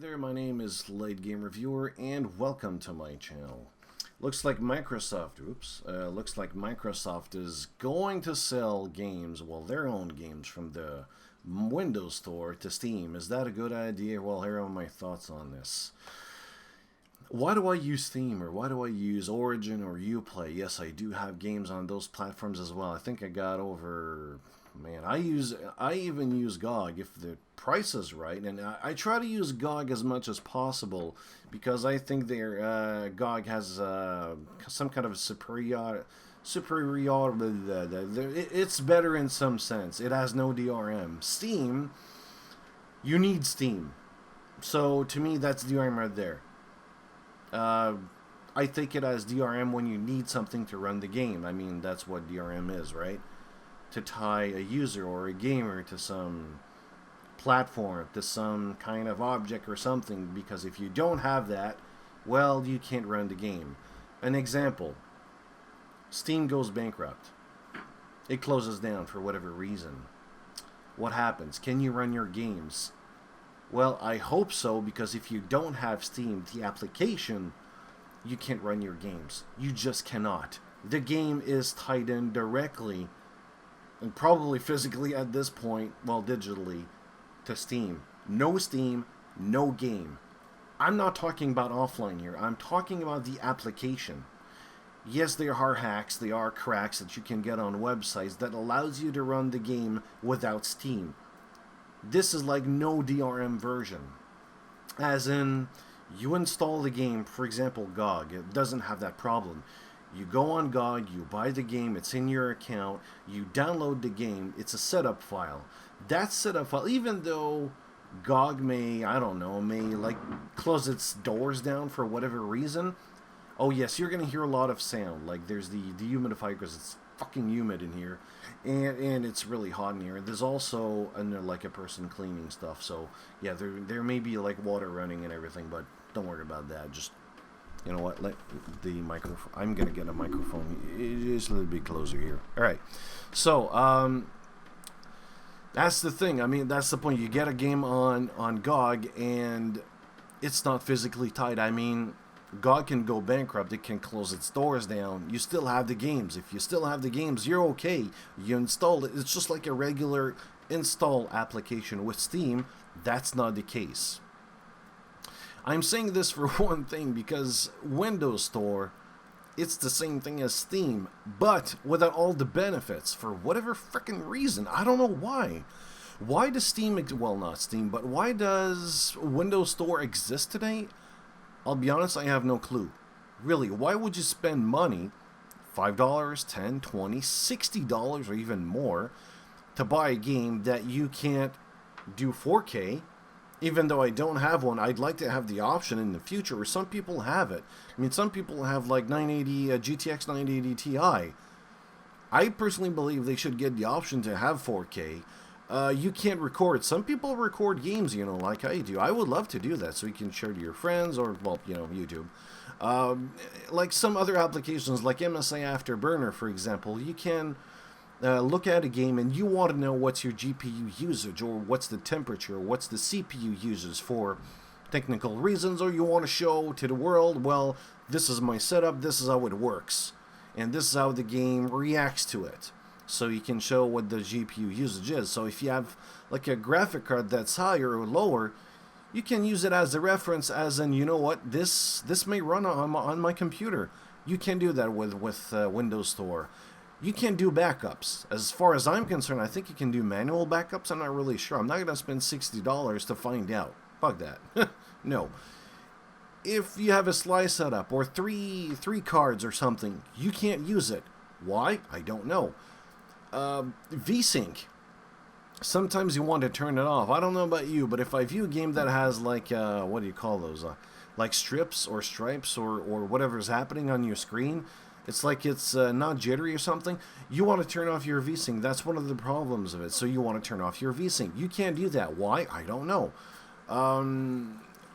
there, my name is Late Game Reviewer, and welcome to my channel. Looks like Microsoft is going to sell games, well, their own games from the Windows Store to Steam. Is that a good idea? Well, here are my thoughts on this. Why do I use Steam, or why do I use Origin or Uplay? Yes, I do have games on those platforms as well. I think I got over... Man, I even use GOG if the price is right, and I try to use GOG as much as possible because I think their GOG has some kind of superiority. It's better in some sense. It has no DRM. Steam, you need Steam, so to me that's DRM right there. I think it has DRM when you need something to run the game. I mean, that's what DRM is, right? To tie a user or a gamer to some platform, to some kind of object or something, because if you don't have that, well, you can't run the game. An example, Steam goes bankrupt. It closes down for whatever reason. What happens? Can you run your games? Well, I hope so, because if you don't have Steam, the application, you can't run your games. You just cannot. The game is tied in directly, and probably physically at this point, well, digitally, to Steam. No Steam, no game. I'm not talking about offline here. I'm talking about the application. Yes, there are hacks, there are cracks that you can get on websites that allows you to run the game without Steam. This is like no DRM version. As in, you install the game, for example, GOG. It doesn't have that problem. You go on GOG, you buy the game, it's in your account, you download the game, it's a setup file. That setup file, even though GOG may, I don't know, may like close its doors down for whatever reason, oh yes, you're going to hear a lot of sound. Like there's the dehumidifier because it's fucking humid in here, and it's really hot in here. There's also like a person cleaning stuff, so yeah, there may be like water running and everything, but don't worry about that. Just, you know what, let the microphone, I'm going to get a microphone, it is a little bit closer here. Alright, so, that's the thing, I mean, that's the point. You get a game on GOG, and it's not physically tied. I mean, GOG can go bankrupt, it can close its doors down, you still have the games. If you still have the games, you're okay. You install it, it's just like a regular install application. With Steam, that's not the case. I'm saying this for one thing, because Windows Store, it's the same thing as Steam, but without all the benefits, for whatever frickin' reason. I don't know why. Why does Steam, well, not Steam, but why does Windows Store exist today? I'll be honest, I have no clue. Really, why would you spend money, $5, $10, $20, $60, or even more, to buy a game that you can't do 4K? Even though I don't have one, I'd like to have the option in the future, or some people have it. I mean, some people have like GTX 980 Ti. I personally believe they should get the option to have 4K. You can't record. Some people record games, you know, like I do. I would love to do that so you can share to your friends, or, well, you know, YouTube. Like some other applications, like MSI Afterburner, for example, you can... look at a game and you want to know what's your GPU usage, or what's the temperature, or what's the CPU usage for technical reasons, or you want to show to the world, well, this is my setup, this is how it works, and this is how the game reacts to it. So you can show what the GPU usage is. So if you have like a graphic card that's higher or lower, you can use it as a reference, as in, you know what, this may run on my computer. You can do that with Windows Store. You can do backups. As far as I'm concerned, I think you can do manual backups. I'm not really sure. I'm not going to spend $60 to find out. Fuck that. No. If you have a slice setup, or three cards or something, you can't use it. Why? I don't know. VSync. Sometimes you want to turn it off. I don't know about you, but if I view a game that has like, what do you call those? Like strips or stripes or whatever's happening on your screen, it's like it's not jittery or something, you want to turn off your VSync. That's one of the problems of it. So you want to turn off your VSync. You can't do that. Why? I don't know.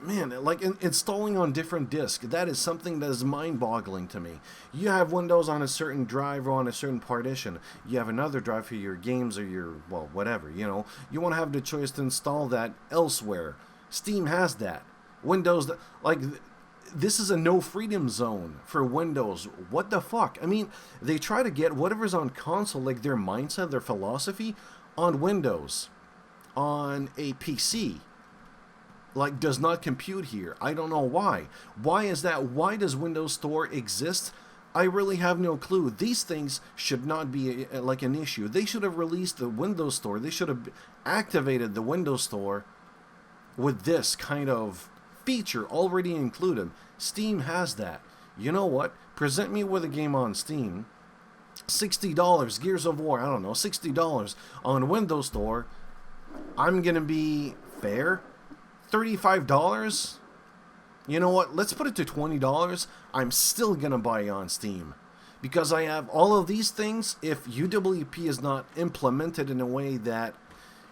Man, like installing on different disks, that is something that is mind-boggling to me. You have Windows on a certain drive or on a certain partition. You have another drive for your games or your, well, whatever, you know. You want to have the choice to install that elsewhere. Steam has that. Windows, like, this is a no freedom zone for Windows. What the fuck? I mean, they try to get whatever's on console, like their mindset, their philosophy, on Windows, on a PC. Like, does not compute here. I don't know why. Why is that? Why does Windows Store exist? I really have no clue. These things should not be like an issue. They should have released the Windows Store. They should have activated the Windows Store with this kind of feature already included. Steam has that. You know what? Present me with a game on Steam. $60, Gears of War, I don't know, $60 on Windows Store. I'm going to be fair. $35? You know what? Let's put it to $20. I'm still going to buy it on Steam. Because I have all of these things. If UWP is not implemented in a way that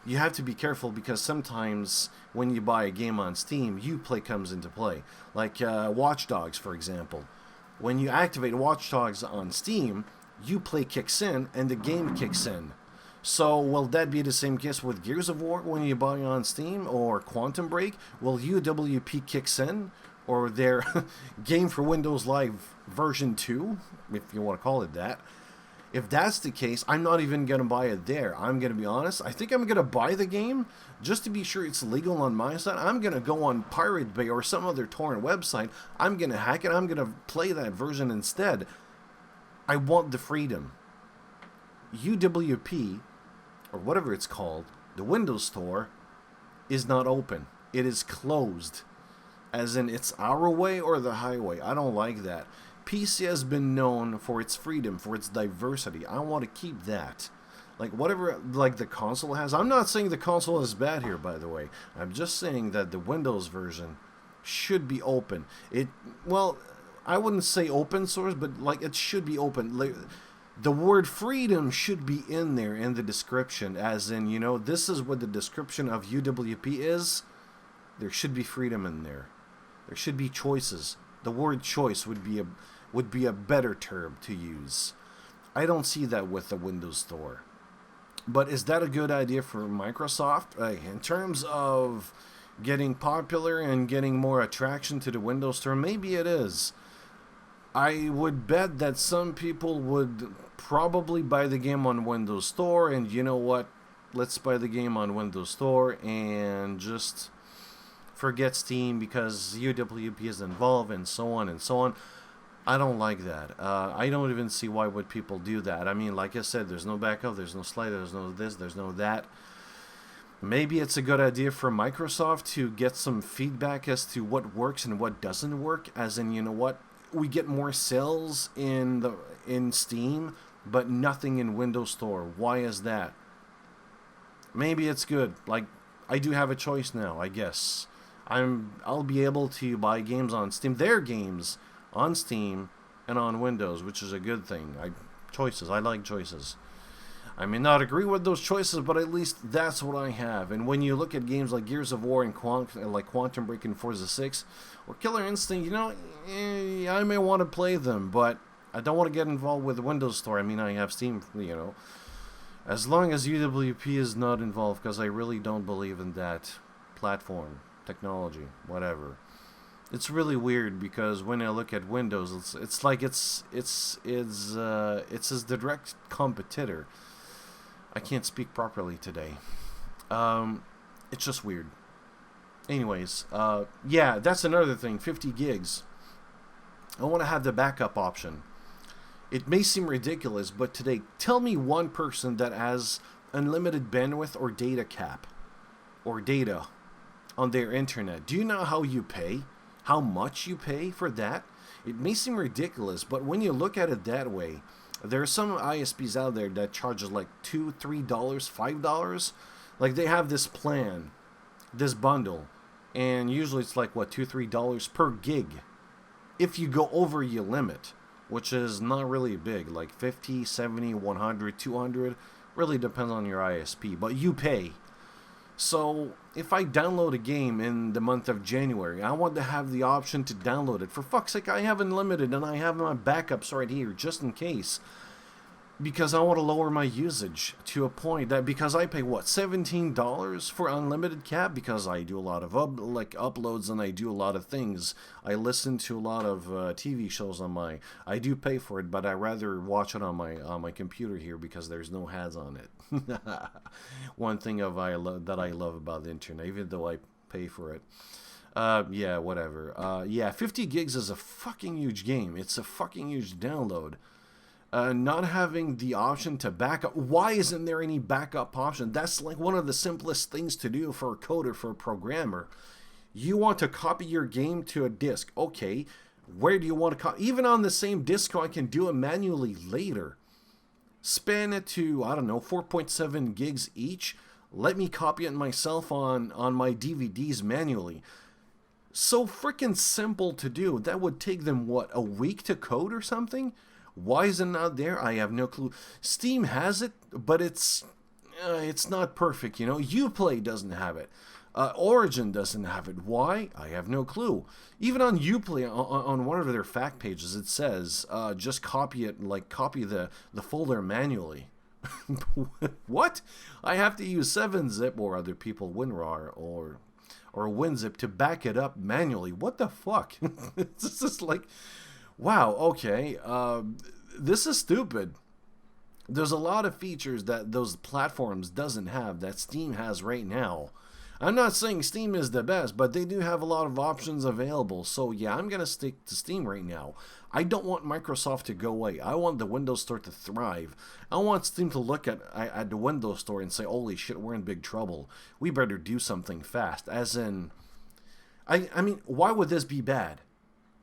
you have to be careful, because sometimes when you buy a game on Steam, Uplay comes into play. Like Watch Dogs, for example. When you activate Watch Dogs on Steam, Uplay kicks in and the game kicks in. So will that be the same case with Gears of War when you buy on Steam, or Quantum Break? Will UWP kicks in, or their Game for Windows Live version 2, if you want to call it that? If that's the case, I'm not even going to buy it there. I'm going to be honest. I think I'm going to buy the game just to be sure it's legal on my side. I'm going to go on Pirate Bay or some other torrent website. I'm going to hack it. I'm going to play that version instead. I want the freedom. UWP, or whatever it's called, the Windows Store, is not open. It is closed. As in, it's our way or the highway. I don't like that. PC has been known for its freedom, for its diversity. I want to keep that. Like, whatever, like, the console has. I'm not saying the console is bad here, by the way. I'm just saying that the Windows version should be open. Well, I wouldn't say open source, but, like, it should be open. Like, the word freedom should be in there in the description, as in, you know, this is what the description of UWP is. There should be freedom in there. There should be choices. The word choice would be a better term to use. I don't see that with the Windows Store. But is that a good idea for Microsoft? In terms of getting popular and getting more attraction to the Windows Store, maybe it is. I would bet that some people would probably buy the game on Windows Store, and you know what? Let's buy the game on Windows Store and just forget Steam because UWP is involved and so on and so on. I don't like that. I don't even see why would people do that. I mean, like I said, there's no backup, there's no slider, there's no this, there's no that. Maybe it's a good idea for Microsoft to get some feedback as to what works and what doesn't work. As in, you know what? We get more sales in Steam, but nothing in Windows Store. Why is that? Maybe it's good. Like, I do have a choice now, I guess. I'll be able to buy games on Steam, their games on Steam and on Windows, which is a good thing. Choices. I like choices. I may not agree with those choices, but at least that's what I have. And when you look at games like Gears of War and Quantum Break and Forza 6 or Killer Instinct, you know, I may want to play them, but I don't want to get involved with the Windows Store. I mean, I have Steam, you know. As long as UWP is not involved, because I really don't believe in that platform, technology, whatever. It's really weird because when I look at Windows, it's like it's his direct competitor. I can't speak properly today. It's just weird. Anyways, yeah, that's another thing. 50 gigs. I want to have the backup option. It may seem ridiculous, but today, tell me one person that has unlimited bandwidth or data cap or data on their internet. Do you know how you pay? How much you pay for that? It may seem ridiculous, but when you look at it that way, there are some ISPs out there that charges like $2, $3, $5. Like they have this plan, this bundle, and usually it's like, what, $2, $3 per gig if you go over your limit, which is not really big, like 50, 70, 100, 200, really depends on your ISP, but you pay. So if I download a game in the month of January, I want to have the option to download it. For fuck's sake, I have unlimited and I have my backups right here just in case. because I want to lower my usage to a point that, because I pay what, $17 for unlimited cap, because I do a lot of uploads and I do a lot of things. I listen to a lot of TV shows on my. I do pay for it, but I rather watch it on my computer here because there's no ads on it. One thing that I love about the internet, even though I pay for it. Yeah, whatever. Yeah, 50 gigs is a fucking huge game. It's a fucking huge download. Not having the option to backup. Why isn't there any backup option? That's like one of the simplest things to do for a coder, for a programmer. You want to copy your game to a disk. Okay, where do you want to copy? Even on the same disk, I can do it manually later. Span it to, I don't know, 4.7 gigs each. Let me copy it myself on my DVDs manually. So freaking simple to do. That would take them, what, a week to code or something? Why is it not there? I have no clue. Steam has it, but it's not perfect, you know. Uplay doesn't have it. Origin doesn't have it. Why? I have no clue. Even on Uplay, on one of their fact pages, it says just copy it, like copy the folder manually. What? I have to use 7-zip or other people WinRAR or WinZip to back it up manually. What the fuck? It's just like, wow, okay, this is stupid. There's a lot of features that those platforms doesn't have that Steam has right now. I'm not saying Steam is the best, but they do have a lot of options available. So yeah, I'm going to stick to Steam right now. I don't want Microsoft to go away. I want the Windows Store to thrive. I want Steam to look at the Windows Store and say, holy shit, we're in big trouble. We better do something fast. As in, I mean, why would this be bad?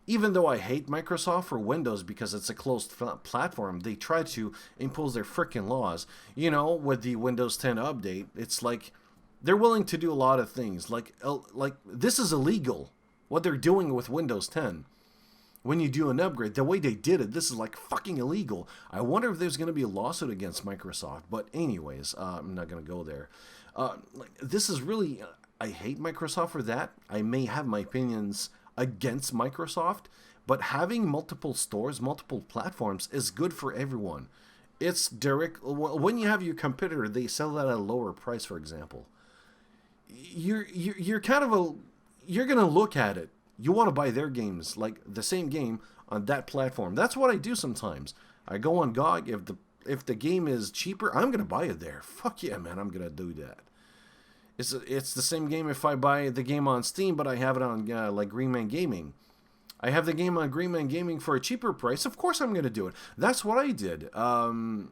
Even though I hate Microsoft for Windows because it's a closed platform, they try to impose their frickin' laws. You know, with the Windows 10 update, it's like they're willing to do a lot of things. Like this is illegal, what they're doing with Windows 10. When you do an upgrade, the way they did it, this is like fucking illegal. I wonder if there's going to be a lawsuit against Microsoft. But anyways, I'm not going to go there. This is really, I hate Microsoft for that. I may have my opinions against Microsoft, but having multiple stores, multiple platforms is good for everyone. It's direct. When you have your competitor, they sell that at a lower price, for example. You're kind of you're gonna look at it. You want to buy their games, like the same game on that platform. That's what I do sometimes. I go on GOG. If the game is cheaper, I'm gonna buy it there. Fuck yeah, man, I'm gonna do that. It's the same game if I buy the game on Steam, but I have it on like Green Man Gaming. I have the game on Green Man Gaming for a cheaper price. Of course I'm going to do it. That's what I did. I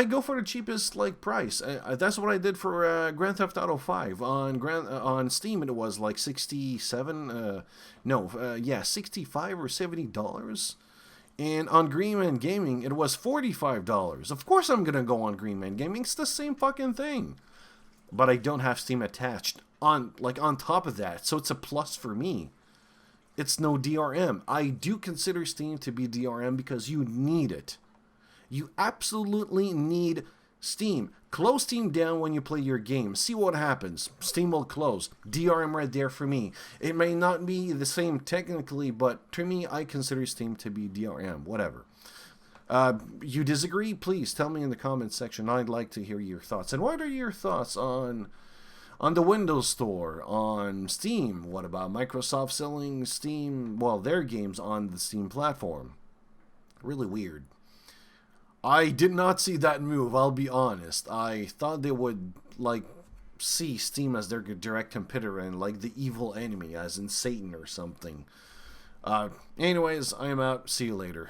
go for the cheapest like price. That's what I did for Grand Theft Auto 5 on Steam. It was like 65 or $70. And on Green Man Gaming, it was $45. Of course I'm going to go on Green Man Gaming. It's the same fucking thing. But I don't have Steam attached on top of that. So it's a plus for me. It's no DRM. I do consider Steam to be DRM because you need it. You absolutely need Steam. Close Steam down when you play your game. See what happens. Steam will close. DRM right there for me. It may not be the same technically, but to me, I consider Steam to be DRM. Whatever. You disagree? Please tell me in the comments section. I'd like to hear your thoughts. And what are your thoughts on the Windows Store, on Steam? What about Microsoft selling Steam, their games on the Steam platform? Really weird. I did not see that move, I'll be honest. I thought they would, see Steam as their direct competitor and, the evil enemy, as in Satan or something. Anyways, I am out. See you later.